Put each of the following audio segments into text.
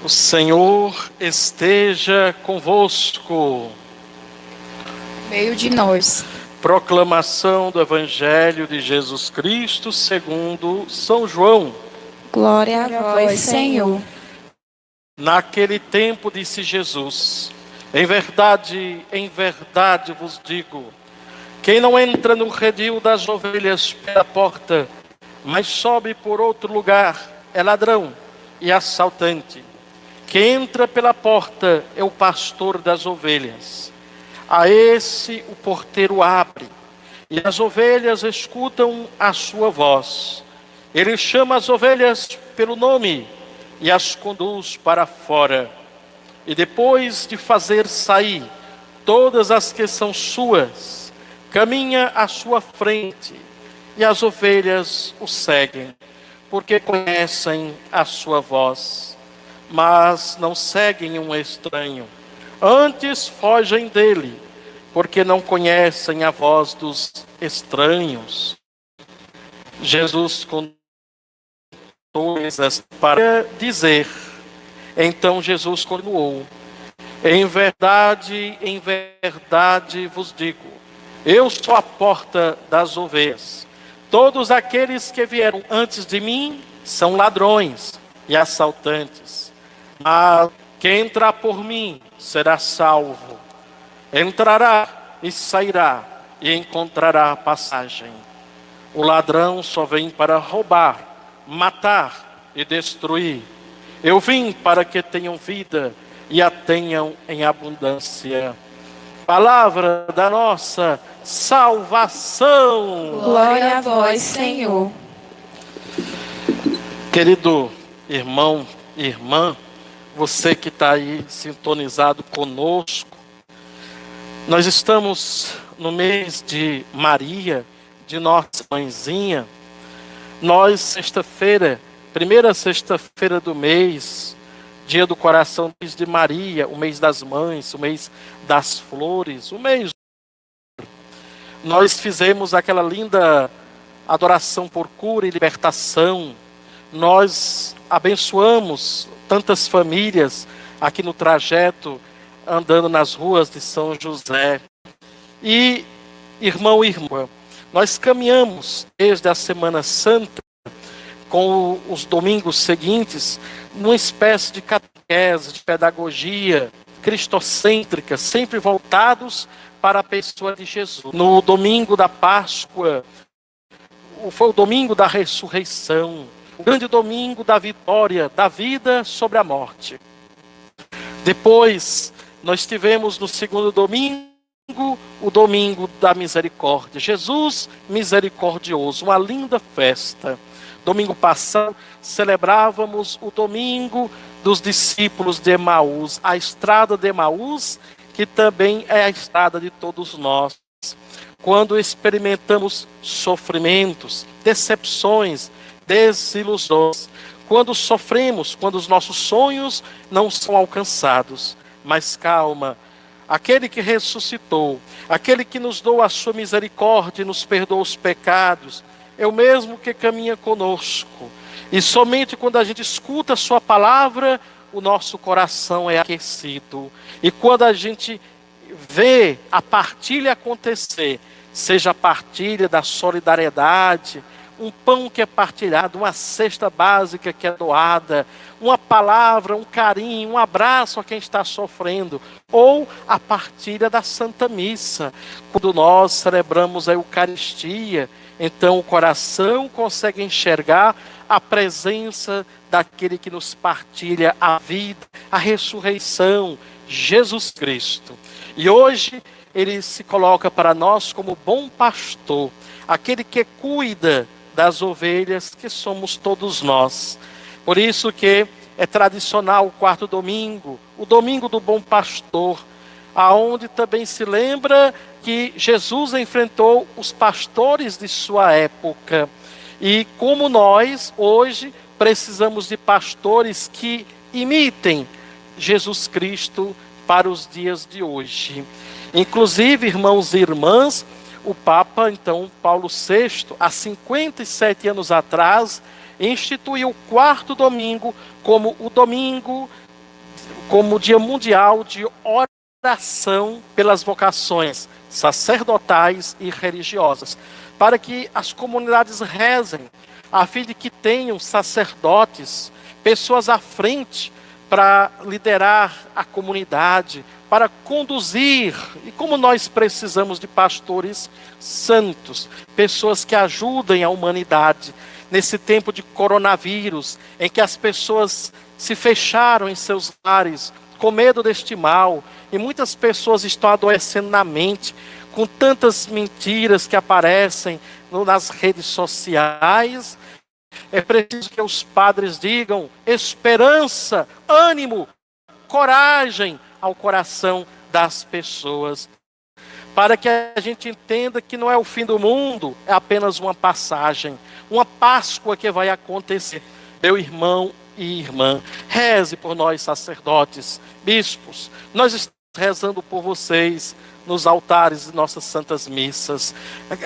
O Senhor esteja convosco. Meio de nós. Proclamação do Evangelho de Jesus Cristo segundo São João. Glória a vós, Senhor. Naquele tempo disse Jesus: em verdade vos digo, quem não entra no redil das ovelhas pela porta, mas sobe por outro lugar, é ladrão e assaltante. Quem entra pela porta é o pastor das ovelhas. A esse o porteiro abre, e as ovelhas escutam a sua voz. Ele chama as ovelhas pelo nome e as conduz para fora. E depois de fazer sair todas as que são suas, caminha à sua frente, e as ovelhas o seguem, porque conhecem a sua voz. Mas não seguem um estranho, antes fogem dele, porque não conhecem a voz dos estranhos. Jesus contou para dizer. Então Jesus continuou: em verdade vos digo, eu sou a porta das ovelhas. Todos aqueles que vieram antes de mim são ladrões e assaltantes. Mas quem entrar por mim será salvo. Entrará e sairá e encontrará passagem. O ladrão só vem para roubar, matar e destruir. Eu vim para que tenham vida e a tenham em abundância. Palavra da nossa salvação. Glória a vós, Senhor. Querido irmão e irmã, você que está aí sintonizado conosco, nós estamos no mês de Maria, de nossa mãezinha. Nós, sexta-feira, primeira sexta-feira do mês, dia do coração de Maria, o mês das mães, o mês das flores, o mês. Nós fizemos aquela linda adoração por cura e libertação. Nós abençoamos tantas famílias aqui no trajeto, andando nas ruas de São José. E, irmão e irmã, nós caminhamos desde a Semana Santa, com os domingos seguintes, numa espécie de catequese, de pedagogia cristocêntrica, sempre voltados para a pessoa de Jesus. No domingo da Páscoa, foi o domingo da ressurreição, o grande domingo da vitória da vida sobre a morte. Depois, nós tivemos no segundo domingo, o domingo da misericórdia. Jesus misericordioso, uma linda festa. Domingo passado, celebrávamos o domingo dos discípulos de Emaús, a estrada de Emaús, que também é a estrada de todos nós. Quando experimentamos sofrimentos, decepções, desilusões, quando sofremos, quando os nossos sonhos não são alcançados. Mas calma, aquele que ressuscitou, aquele que nos deu a sua misericórdia e nos perdoa os pecados, é o mesmo que caminha conosco. E somente quando a gente escuta a sua palavra, o nosso coração é aquecido. E quando a gente vê a partilha acontecer, seja a partilha da solidariedade, um pão que é partilhado, uma cesta básica que é doada, uma palavra, um carinho, um abraço a quem está sofrendo, ou a partilha da Santa Missa, quando nós celebramos a Eucaristia, então o coração consegue enxergar a presença daquele que nos partilha a vida, a ressurreição, Jesus Cristo. E hoje ele se coloca para nós como bom pastor, aquele que cuida das ovelhas, que somos todos nós. Por isso que é tradicional o quarto domingo, o domingo do bom pastor, aonde também se lembra que Jesus enfrentou os pastores de sua época. E como nós, hoje, precisamos de pastores que imitem Jesus Cristo para os dias de hoje. Inclusive, irmãos e irmãs, o Papa, então, Paulo VI, há 57 anos atrás, instituiu o quarto domingo como o domingo como Dia Mundial de Oração pelas vocações sacerdotais e religiosas, para que as comunidades rezem, a fim de que tenham sacerdotes, pessoas à frente para liderar a comunidade, para conduzir, e como nós precisamos de pastores santos, pessoas que ajudem a humanidade, nesse tempo de coronavírus, em que as pessoas se fecharam em seus lares, com medo deste mal, e muitas pessoas estão adoecendo na mente, com tantas mentiras que aparecem nas redes sociais. É preciso que os padres digam esperança, ânimo, coragem ao coração das pessoas, para que a gente entenda que não é o fim do mundo, é apenas uma passagem, uma Páscoa que vai acontecer. Meu irmão e irmã, reze por nós sacerdotes, bispos, nós estamos rezando por vocês nos altares de nossas santas missas,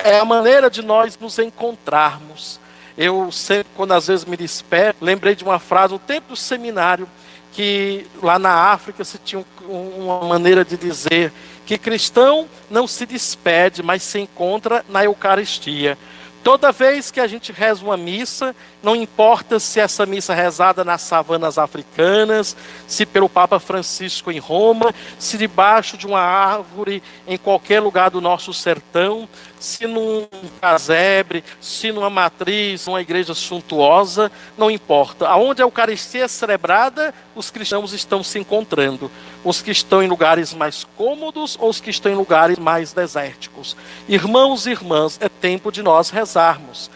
é a maneira de nós nos encontrarmos. Eu sempre, quando às vezes me desperto, lembrei de uma frase no tempo do seminário, que lá na África se tinha uma maneira de dizer que cristão não se despede, mas se encontra na Eucaristia. Toda vez que a gente reza uma missa, não importa se essa missa é rezada nas savanas africanas, se pelo Papa Francisco em Roma, se debaixo de uma árvore em qualquer lugar do nosso sertão, se num casebre, se numa matriz, numa igreja suntuosa, não importa. Aonde a Eucaristia é celebrada, os cristãos estão se encontrando. Os que estão em lugares mais cômodos ou os que estão em lugares mais desérticos. Irmãos e irmãs, é tempo de nós rezarmos,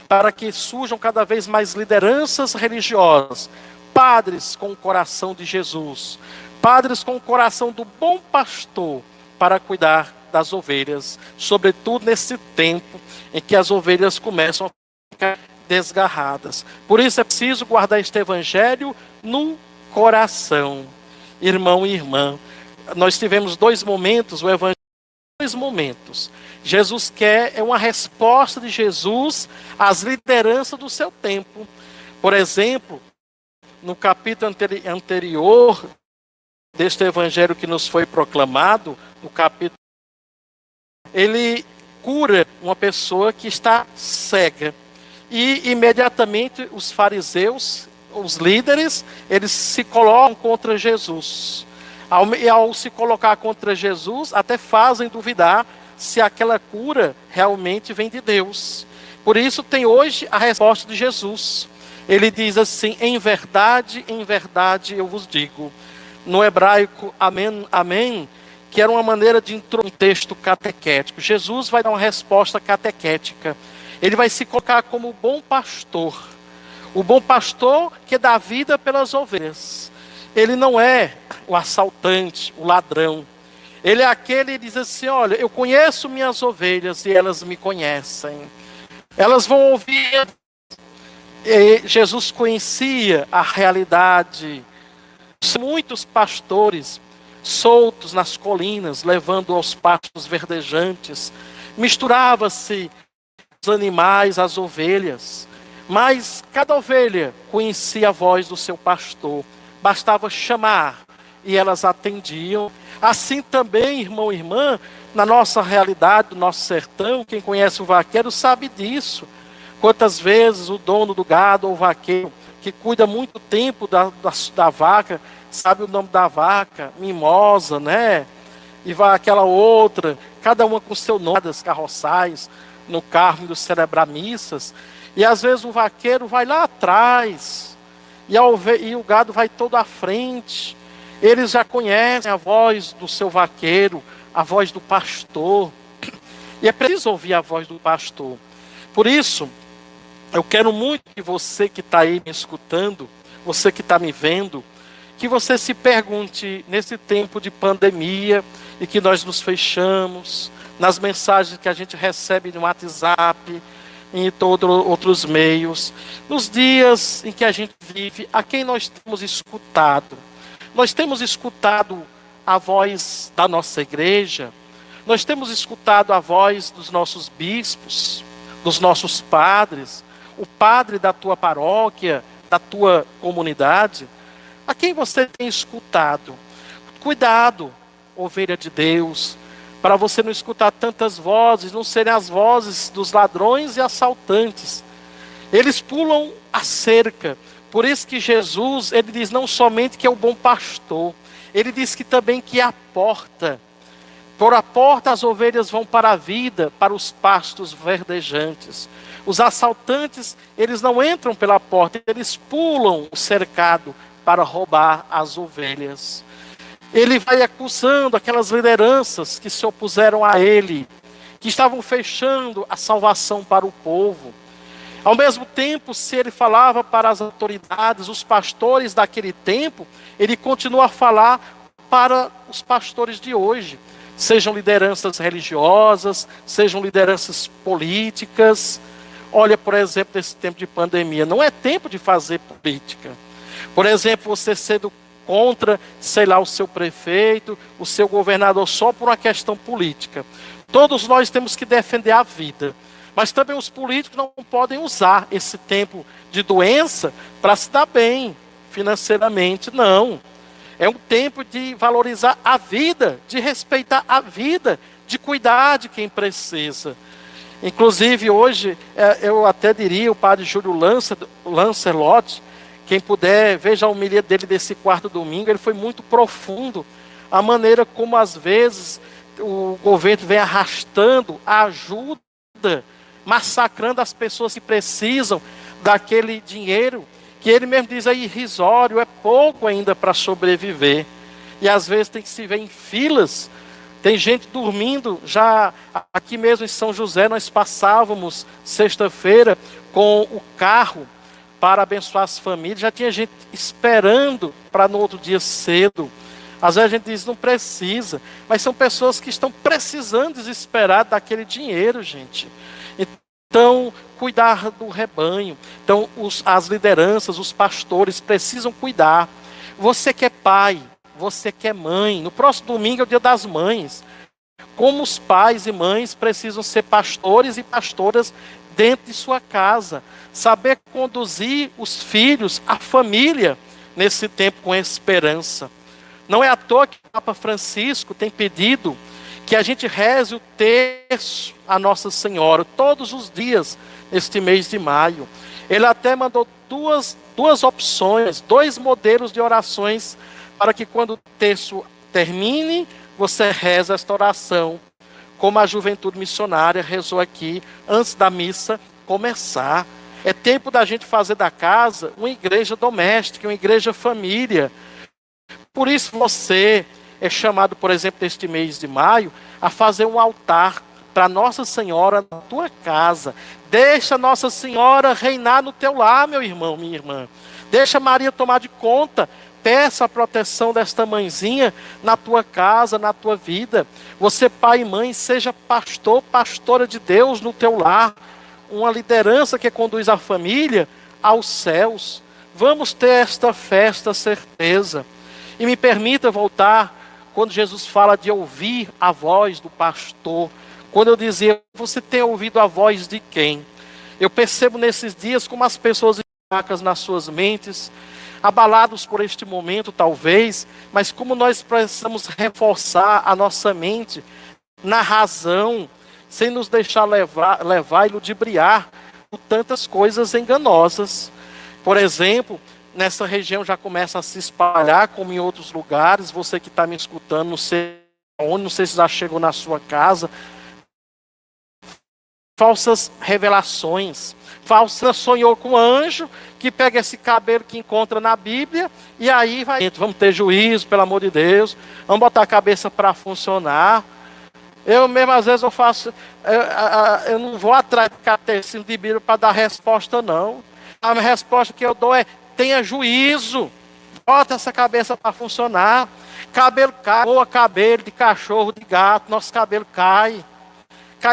para que surjam cada vez mais lideranças religiosas, padres com o coração de Jesus, padres com o coração do bom pastor, para cuidar das ovelhas, sobretudo nesse tempo em que as ovelhas começam a ficar desgarradas. Por isso é preciso guardar este evangelho no coração. Irmão e irmã, nós tivemos dois momentos, o evangelho dois momentos. Jesus quer, é uma resposta de Jesus às lideranças do seu tempo. Por exemplo, no capítulo anterior deste evangelho que nos foi proclamado, no capítulo, ele cura uma pessoa que está cega. E imediatamente os fariseus, os líderes, eles se colocam contra Jesus. E ao se colocar contra Jesus, até fazem duvidar se aquela cura realmente vem de Deus. Por isso tem hoje a resposta de Jesus. Ele diz assim: em verdade eu vos digo. No hebraico, amém, amém, que era uma maneira de introduzir um texto catequético. Jesus vai dar uma resposta catequética. Ele vai se colocar como o bom pastor. O bom pastor que dá vida pelas ovelhas. Ele não é o assaltante, o ladrão. Ele é aquele que diz assim: olha, eu conheço minhas ovelhas e elas me conhecem. Elas vão ouvir. E Jesus conhecia a realidade. Muitos pastores soltos nas colinas, levando aos pastos verdejantes. Misturava-se os animais, as ovelhas. Mas cada ovelha conhecia a voz do seu pastor. Bastava chamar e elas atendiam. Assim também, irmão e irmã, na nossa realidade, no nosso sertão, quem conhece o vaqueiro sabe disso. Quantas vezes o dono do gado ou o vaqueiro, que cuida muito tempo da vaca, sabe o nome da vaca, mimosa, né? E vai aquela outra, cada uma com seu nome, das carroçais, no carro do celebrar missas. E às vezes o vaqueiro vai lá atrás, e o gado vai todo à frente. Eles já conhecem a voz do seu vaqueiro, a voz do pastor. E é preciso ouvir a voz do pastor. Por isso, eu quero muito que você que está aí me escutando, você que está me vendo, que você se pergunte nesse tempo de pandemia e que nós nos fechamos, nas mensagens que a gente recebe no WhatsApp, em todos outros meios, nos dias em que a gente vive, a quem nós temos escutado? Nós temos escutado a voz da nossa igreja, nós temos escutado a voz dos nossos bispos, dos nossos padres, o padre da tua paróquia, da tua comunidade. A quem você tem escutado? Cuidado, ovelha de Deus, para você não escutar tantas vozes, não serem as vozes dos ladrões e assaltantes. Eles pulam a cerca. Por isso que Jesus, ele diz não somente que é o bom pastor, ele diz que também que é a porta. Por a porta as ovelhas vão para a vida, para os pastos verdejantes. Os assaltantes, eles não entram pela porta, eles pulam o cercado para roubar as ovelhas. Ele vai acusando aquelas lideranças que se opuseram a ele, que estavam fechando a salvação para o povo. Ao mesmo tempo, se ele falava para as autoridades, os pastores daquele tempo, ele continua a falar para os pastores de hoje. Sejam lideranças religiosas, sejam lideranças políticas. Olha, por exemplo, nesse tempo de pandemia, não é tempo de fazer política. Por exemplo, você sendo contra, sei lá, o seu prefeito, o seu governador, só por uma questão política. Todos nós temos que defender a vida. Mas também os políticos não podem usar esse tempo de doença para se dar bem financeiramente, não. É um tempo de valorizar a vida, de respeitar a vida, de cuidar de quem precisa. Inclusive hoje, eu até diria, o padre Júlio Lancelotti, quem puder, veja a homilia dele desse quarto domingo, ele foi muito profundo. A maneira como às vezes o governo vem arrastando a ajuda, massacrando as pessoas que precisam daquele dinheiro, que ele mesmo diz é irrisório, é pouco ainda para sobreviver. E às vezes tem que se ver em filas, tem gente dormindo, já aqui mesmo em São José nós passávamos sexta-feira com o carro para abençoar as famílias, já tinha gente esperando para no outro dia cedo. Às vezes a gente diz, não precisa, mas são pessoas que estão precisando desesperar daquele dinheiro, gente. Então, cuidar do rebanho. Então, as lideranças, os pastores precisam cuidar. Você que é pai, você que é mãe, no próximo domingo é o Dia das Mães. Como os pais e mães precisam ser pastores e pastoras dentro de sua casa. Saber conduzir os filhos, a família, nesse tempo com esperança. Não é à toa que o Papa Francisco tem pedido que a gente reze o terço a Nossa Senhora todos os dias neste mês de maio. Ele até mandou duas opções, 2 modelos de orações para que quando o terço termine, você reza esta oração, como a juventude missionária rezou aqui antes da missa começar. É tempo da gente fazer da casa uma igreja doméstica, uma igreja família. Por isso você é chamado, por exemplo, neste mês de maio, a fazer um altar para Nossa Senhora na tua casa. Deixa Nossa Senhora reinar no teu lar, meu irmão, minha irmã. Deixa Maria tomar de conta. Peça a proteção desta mãezinha na tua casa, na tua vida. Você, pai e mãe, seja pastor, pastora de Deus no teu lar. Uma liderança que conduz a família aos céus. Vamos ter esta fé, esta certeza. E me permita voltar quando Jesus fala de ouvir a voz do pastor. Quando eu dizia, você tem ouvido a voz de quem? Eu percebo nesses dias como as pessoas fracas nas suas mentes, abalados por este momento talvez, mas como nós precisamos reforçar a nossa mente na razão, sem nos deixar levar e ludibriar por tantas coisas enganosas. Por exemplo, nessa região já começa a se espalhar, como em outros lugares. Você que está me escutando, não sei onde, não sei se já chegou na sua casa. Falsas revelações. Falsa sonhou com um anjo que pega esse cabelo que encontra na Bíblia e aí vai. Vamos ter juízo, pelo amor de Deus. Vamos botar a cabeça para funcionar. Eu mesmo, às vezes, eu faço. Eu não vou atrás do catecismo de Bíblia para dar resposta, não. A resposta que eu dou é: tenha juízo, bota essa cabeça para funcionar. Cabelo cai, voa cabelo de cachorro, de gato, nosso cabelo cai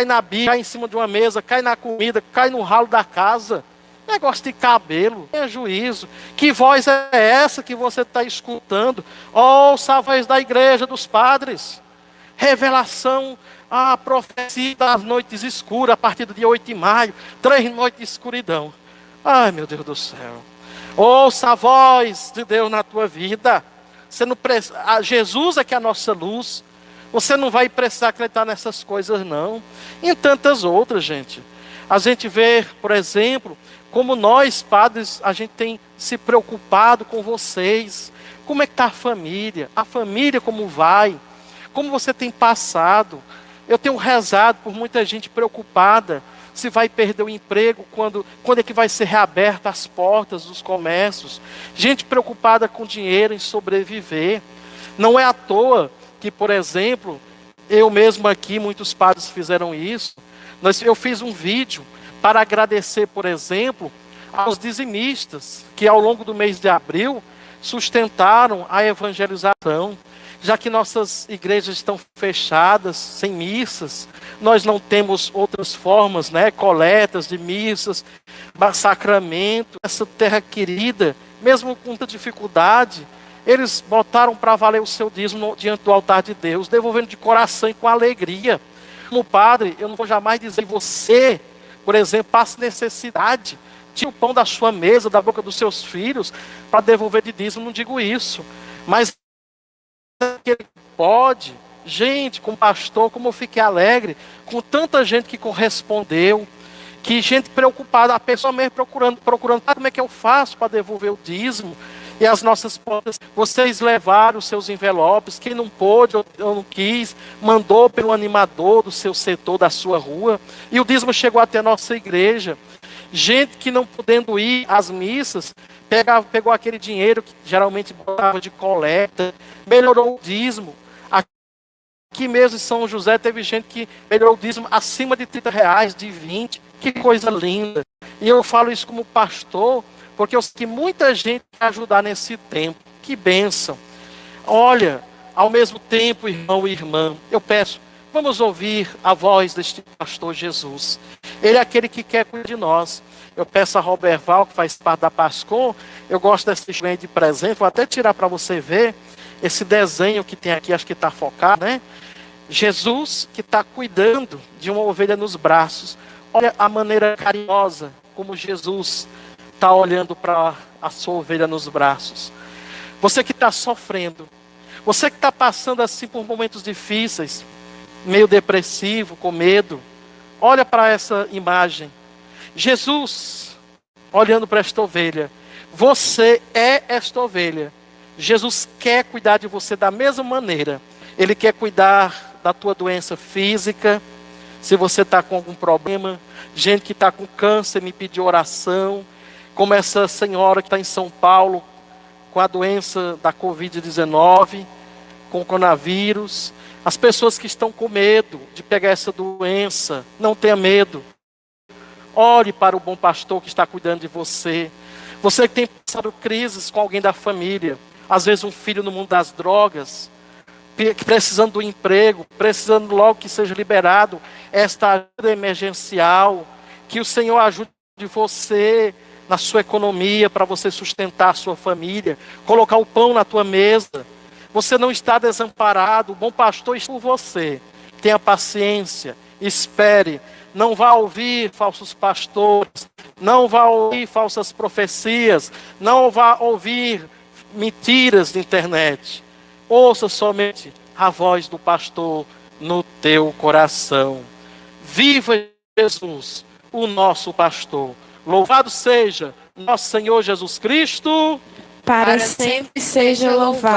na Bíblia, cai em cima de uma mesa, cai na comida, cai no ralo da casa. Negócio de cabelo, tenha juízo. Que voz é essa que você está escutando? Ouça a voz da igreja dos padres. Revelação, a profecia das noites escuras, a partir do dia 8 de maio, 3 noites de escuridão. Ai, meu Deus do céu. Ouça a voz de Deus na tua vida. Você não Jesus é que é a nossa luz. Você não vai precisar acreditar nessas coisas, não. E em tantas outras, gente. A gente vê, por exemplo, como nós, padres, a gente tem se preocupado com vocês. Como é que está a família? A família como vai? Como você tem passado? Eu tenho rezado por muita gente preocupada se vai perder o emprego, quando é que vai ser reaberta as portas dos comércios. Gente preocupada com dinheiro, em sobreviver. Não é à toa que, por exemplo, eu mesmo aqui, muitos padres fizeram isso. Eu fiz um vídeo para agradecer, por exemplo, aos dizimistas que ao longo do mês de abril sustentaram a evangelização. Já que nossas igrejas estão fechadas, sem missas, nós não temos outras formas, coletas de missas, sacramento, essa terra querida, mesmo com muita dificuldade, eles botaram para valer o seu dízimo diante do altar de Deus, devolvendo de coração e com alegria. Como padre, eu não vou jamais dizer que você, por exemplo, passe necessidade, tire o pão da sua mesa, da boca dos seus filhos, para devolver de dízimo, não digo isso, mas que ele pode. Gente, como pastor, como eu fiquei alegre com tanta gente que correspondeu, que gente preocupada, a pessoa mesmo procurando como é que eu faço para devolver o dízimo, e as nossas portas, vocês levaram os seus envelopes, quem não pôde ou não quis, mandou pelo animador do seu setor, da sua rua, e o dízimo chegou até a nossa igreja. Gente que não podendo ir às missas, pegou aquele dinheiro que geralmente botava de coleta, melhorou o dízimo. Aqui mesmo em São José teve gente que melhorou o dízimo acima de R$30, de 20. Que coisa linda. E eu falo isso como pastor, porque eu sei que muita gente quer ajudar nesse tempo. Que bênção. Olha, ao mesmo tempo, irmão e irmã, eu peço, vamos ouvir a voz deste pastor Jesus. Ele é aquele que quer cuidar de nós. Eu peço a Robert Val, que faz parte da Pascom, eu gosto desse desenho de presente, vou até tirar para você ver, esse desenho que tem aqui, acho que está focado, Jesus que está cuidando de uma ovelha nos braços. Olha a maneira carinhosa como Jesus está olhando para a sua ovelha nos braços. Você que está sofrendo, você que está passando assim por momentos difíceis, meio depressivo, com medo, olha para essa imagem. Jesus, olhando para esta ovelha, você é esta ovelha. Jesus quer cuidar de você da mesma maneira. Ele quer cuidar da tua doença física. Se você está com algum problema, gente que está com câncer me pediu oração, como essa senhora que está em São Paulo, com a doença da Covid-19, com o coronavírus. As pessoas que estão com medo de pegar essa doença, não tenha medo. Ore para o bom pastor que está cuidando de você. Você que tem passado crises com alguém da família, às vezes um filho no mundo das drogas, precisando do emprego, precisando logo que seja liberado esta ajuda emergencial, que o Senhor ajude você na sua economia, para você sustentar a sua família, colocar o pão na tua mesa. Você não está desamparado, o bom pastor está por você. Tenha paciência, espere, não vá ouvir falsos pastores, não vá ouvir falsas profecias, não vá ouvir mentiras de internet. Ouça somente a voz do pastor no teu coração. Viva Jesus, o nosso pastor. Louvado seja nosso Senhor Jesus Cristo. Para sempre seja louvado.